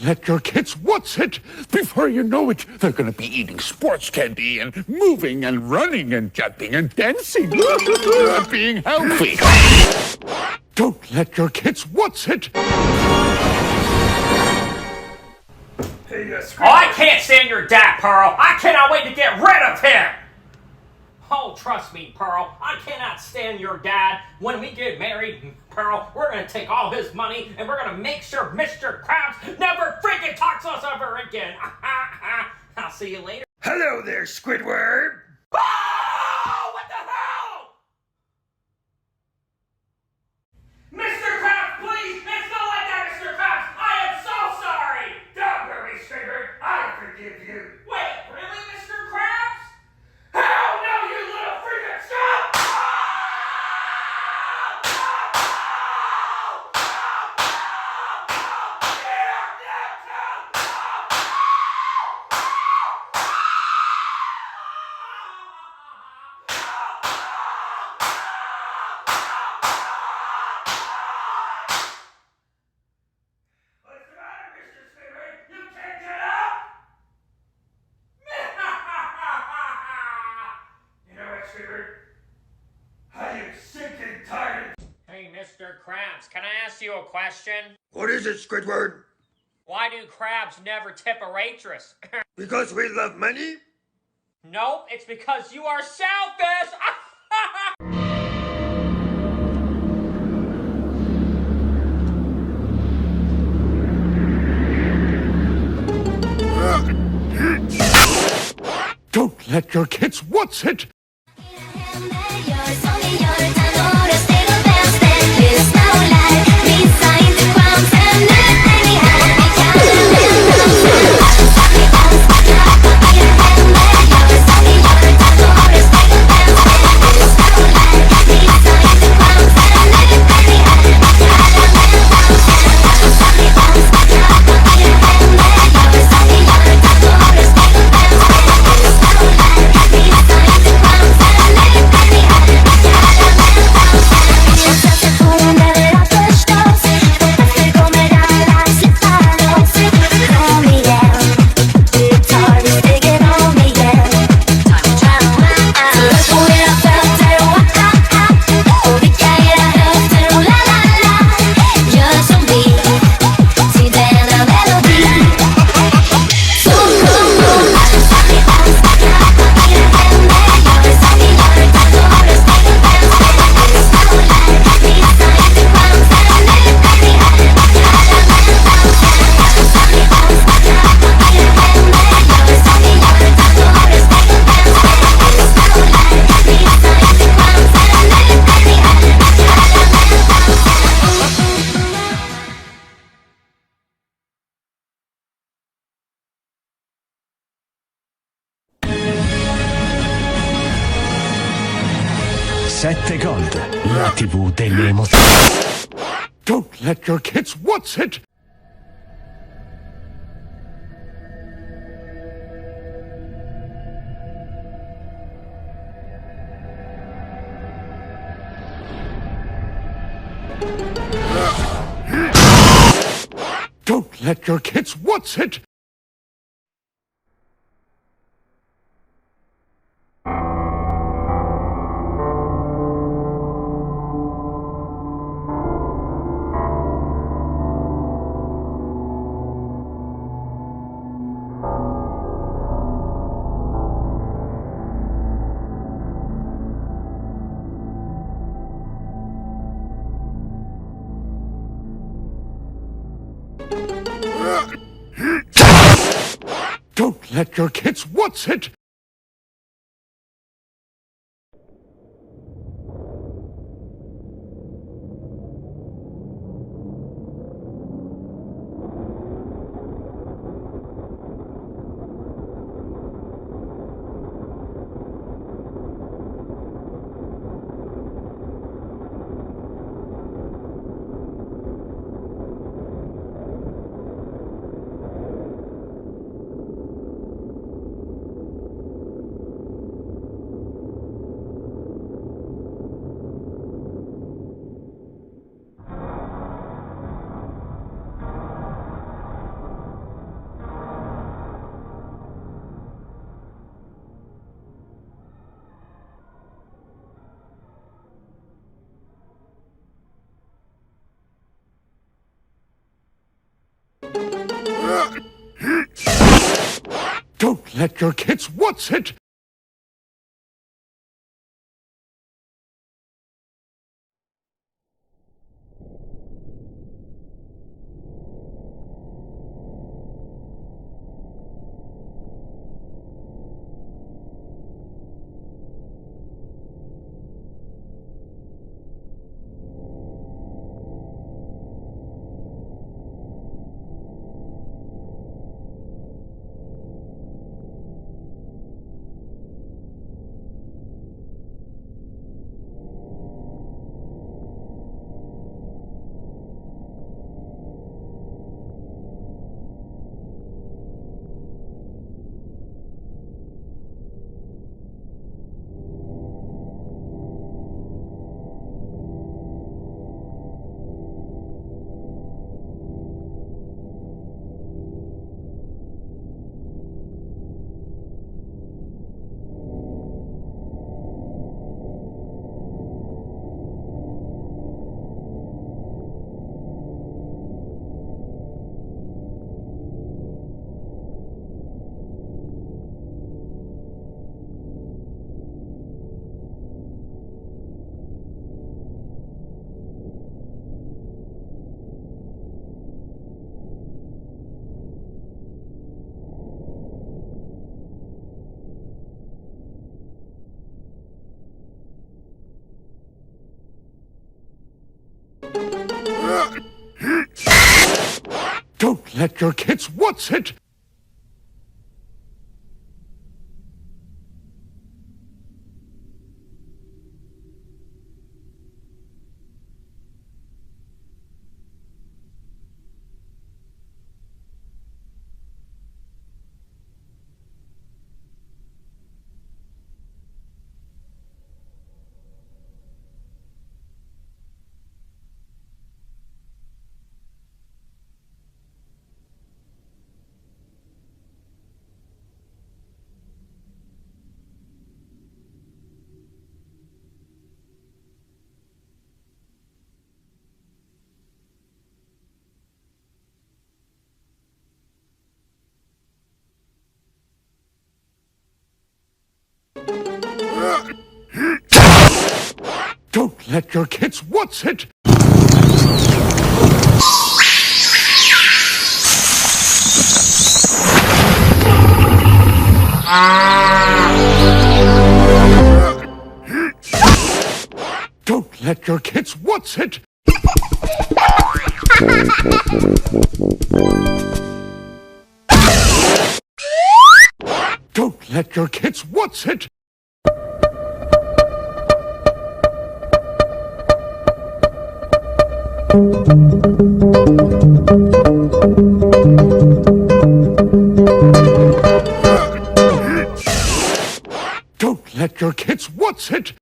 let your kids what's it. Before you know it, they're going to be eating sports candy and moving and running and jumping and dancing. Being healthy. Don't let your kids what's it. Oh, I can't stand your dad, Pearl. I cannot wait to get rid of him. Oh, trust me, Pearl. I cannot stand your dad. When we get married, Pearl, we're going to take all his money and we're going to make sure Mr. Krabs never freaking talks to us ever again. I'll see you later. Hello there, SquidWard. Oh, what the hell? Mr. Krabs, please. It's not like that, Mr. Krabs. I am so sorry. Don't worry, SquidWard. I forgive you. Wait, really, Mr. Krabs? Hell no, you little freaking stop! What's the matter, Mr. SquidWard? You can't get up? You know what, SquidWard? I am sick and tired. Hey, Mr. Krabs, can I ask you a question? What is it, SquidWard? Why do crabs never tip a waitress? Because we love money? Nope, it's because you are selfish! Don't let your kids what's it. Sette Gold, la TV delle emozioni. Don't let your kids what's it. Don't let your kids what's it. Don't let your kids what's it. Don't let your kids what's it? Don't let your kids what's it? Don't let your kids what's it? Don't let your kids what's it? Don't let your kids what's it? Don't let your kids what's it?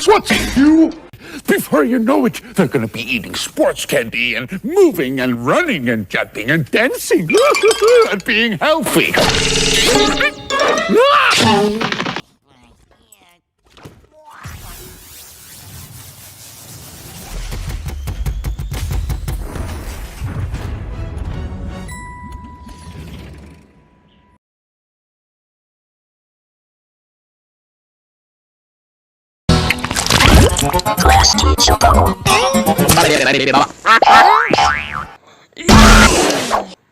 What's you? Before you know it, they're gonna be eating sports candy and moving and running and jumping and dancing and being healthy. Class teacher bubble.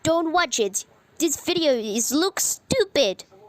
Don't watch it. This video looks stupid.